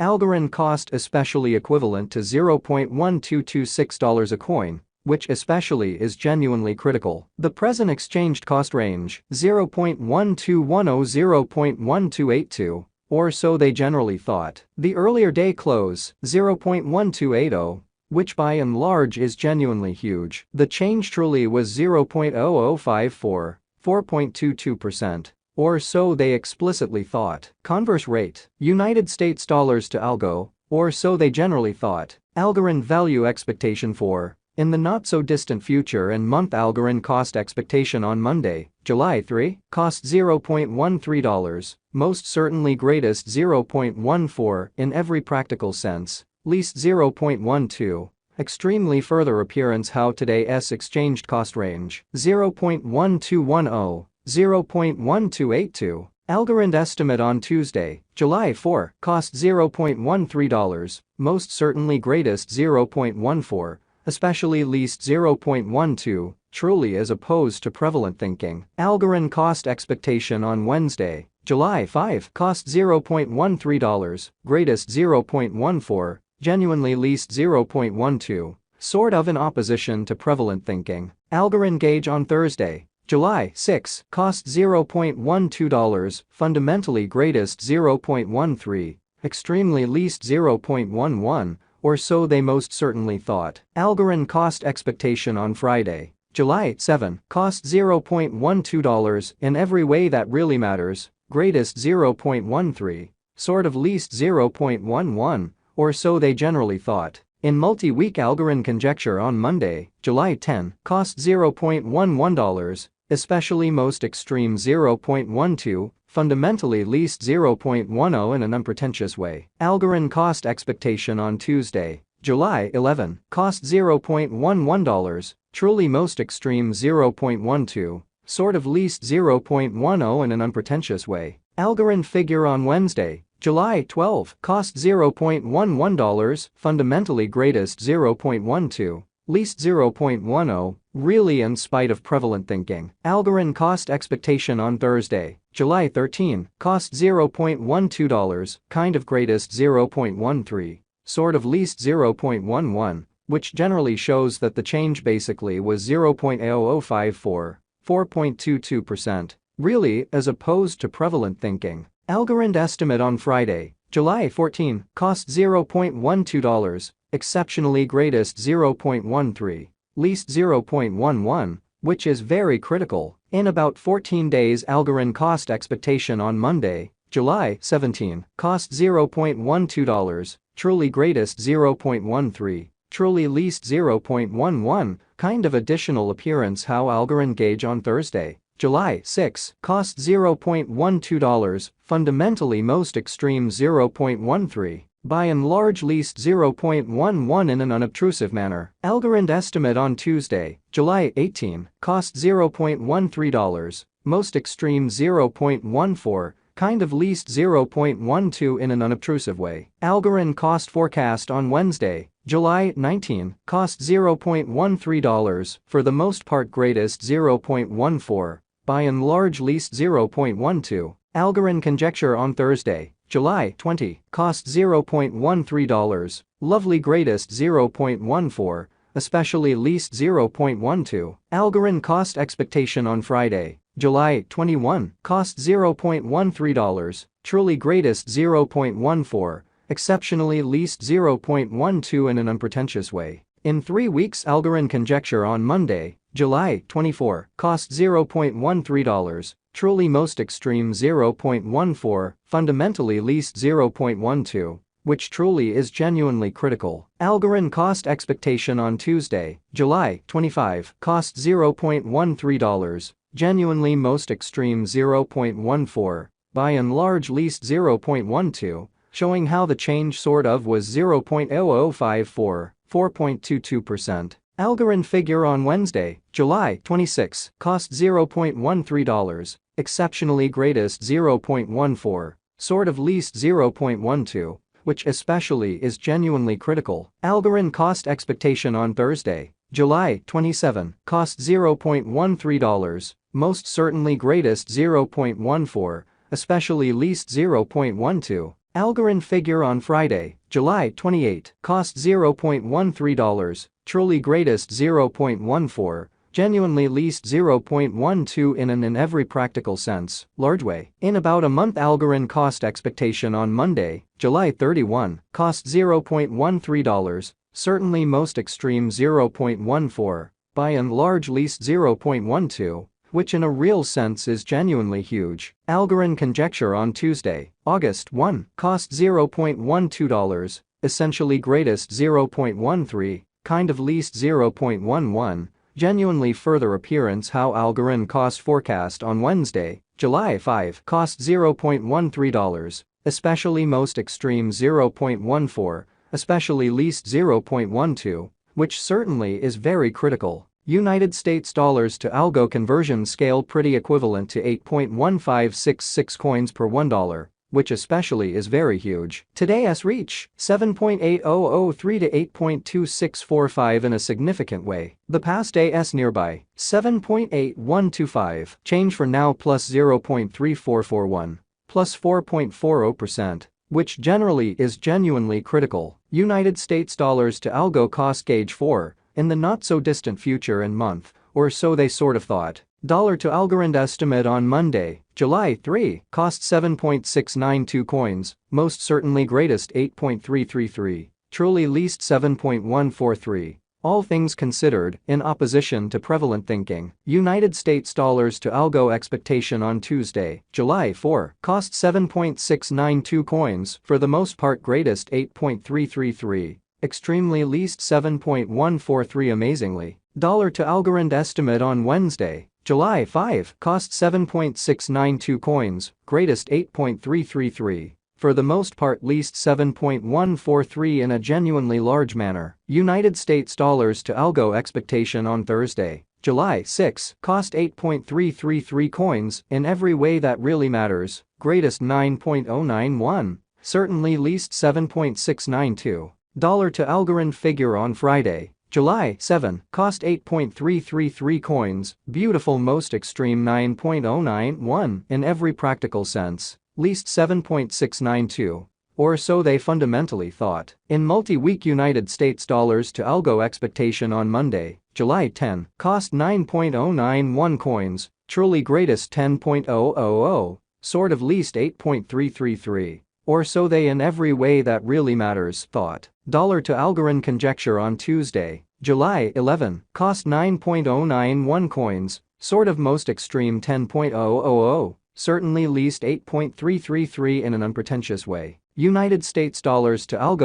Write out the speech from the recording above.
Algorand cost especially equivalent to $0.1226 a coin, which especially is genuinely critical. The present exchanged cost range, 0.1210-0.1282, or so they generally thought. The earlier day close, 0.1280, which by and large is genuinely huge. The change truly was 0.0054, 4.22%. Or so they explicitly thought. Converse rate, United States dollars to Algo, or so they generally thought. Algorand value expectation for, in the not-so-distant future and month. Algorand cost expectation on Monday, July 3, cost $0.13, most certainly greatest 0.14 in every practical sense, least 0.12. Extremely further appearance how today's exchanged cost range, 0.1210. 0.1282. Algorand estimate on Tuesday, July 4, cost $0.13, most certainly greatest 0.14, especially least 0.12, truly as opposed to prevalent thinking. Algorand cost expectation on Wednesday, July 5, cost $0.13, greatest 0.14, genuinely least 0.12, sort of in opposition to prevalent thinking. Algorand gauge on Thursday, July 6, cost $0.12, fundamentally greatest 0.13, extremely least 0.11, or so they most certainly thought. Algorand cost expectation on Friday, July 7, cost $0.12 in every way that really matters, greatest 0.13, sort of least 0.11, or so they generally thought. In multi-week Algorand conjecture on Monday, July 10, cost $0.11, especially most extreme 0.12, fundamentally least 0.10 in an unpretentious way. Algorand cost expectation on Tuesday, July 11, cost $0.11, truly most extreme 0.12, sort of least 0.10 in an unpretentious way. Algorand figure on Wednesday, July 12, cost $0.11, fundamentally greatest 0.12, least 0.10, really in spite of prevalent thinking. Algorand cost expectation on Thursday, July 13, cost $0.12, kind of greatest 0.13, sort of least 0.11, which generally shows that the change basically was 0.0054, 4.22%, really as opposed to prevalent thinking. Algorand estimate on Friday, July 14, cost $0.12, exceptionally greatest 0.13, least 0.11, which is very critical. In about 14 days Algorand cost expectation on Monday, July 17, cost $0.12, truly greatest 0.13, truly least 0.11, kind of additional appearance how Algorand gauge on Thursday, July 6, cost $0.12, fundamentally most extreme 0.13, by and large least 0.11 in an unobtrusive manner. Algorand estimate on Tuesday, July 18, cost $0.13, most extreme 0.14, kind of least 0.12 in an unobtrusive way. Algorand cost forecast on Wednesday, July 19, cost $0.13, for the most part greatest 0.14, by and large least 0.12. Algorand conjecture on Thursday, July 20, cost $0.13, lovely greatest 0.14, especially least 0.12. Algorand cost expectation on Friday, July 21, cost $0.13, truly greatest 0.14, exceptionally least 0.12 in an unpretentious way. In 3 weeks Algorand conjecture on Monday, July 24, cost $0.13, truly most extreme 0.14, fundamentally least 0.12, which truly is genuinely critical. Algorand cost expectation on Tuesday, July 25, cost $0.13, genuinely most extreme 0.14, by and large least 0.12, showing how the change sort of was 0.0054, 4.22%. Algorand figure on Wednesday, July 26, cost $0.13, exceptionally greatest 0.14, sort of least 0.12, which especially is genuinely critical. Algorand cost expectation on Thursday, July 27, cost $0.13, most certainly greatest 0.14, especially least 0.12. Algorand figure on Friday, July 28, cost $0.13, truly greatest 0.14, genuinely least 0.12 in every practical sense, large way. In about a month Algorand cost expectation on Monday, July 31, cost $0.13, certainly most extreme 0.14, by and large least 0.12, which in a real sense is genuinely huge. Algorand conjecture on Tuesday, August 1, cost $0.12, essentially greatest 0.13, kind of least 0.11, genuinely further appearance how Algorand cost forecast on Wednesday, July 5, cost $0.13, especially most extreme 0.14, especially least 0.12, which certainly is very critical. United States dollars to Algo conversion scale pretty equivalent to 8.1566 coins per $1, which especially is very huge. Today's reach, 7.8003 to 8.2645 in a significant way. The past day's nearby, 7.8125, change for now plus 0.3441, plus 4.40%. Which generally is genuinely critical. United States dollars to Algo cost gauge 4, in the not-so-distant future and month, or so they sort of thought. Dollar to Algorand estimate on Monday, July 3, cost 7.692 coins, most certainly greatest 8.333, truly least 7.143. All things considered, in opposition to prevalent thinking, United States dollars to Algo expectation on Tuesday, July 4, cost 7.692 coins, for the most part greatest 8.333, extremely least 7.143 amazingly. Dollar to Algorand estimate on Wednesday, July 5, cost 7.692 coins, greatest 8.333. For the most part least 7.143 in a genuinely large manner. United States dollars to Algo expectation on Thursday, July 6, cost 8.333 coins, in every way that really matters, greatest 9.091, certainly least 7.692. Dollar to Algorand figure on Friday, July 7, cost 8.333 coins, beautiful most extreme 9.091 in every practical sense. Least 7.692, or so they fundamentally thought. In multi-week United States dollars to Algo expectation on Monday, July 10, cost 9.091 coins, truly greatest 10.000, sort of least 8.333, or so they in every way that really matters thought. Dollar to Algorand conjecture on Tuesday, July 11, cost 9.091 coins, sort of most extreme 10.000. Certainly least 8.333 in an unpretentious way. United States dollars to Algo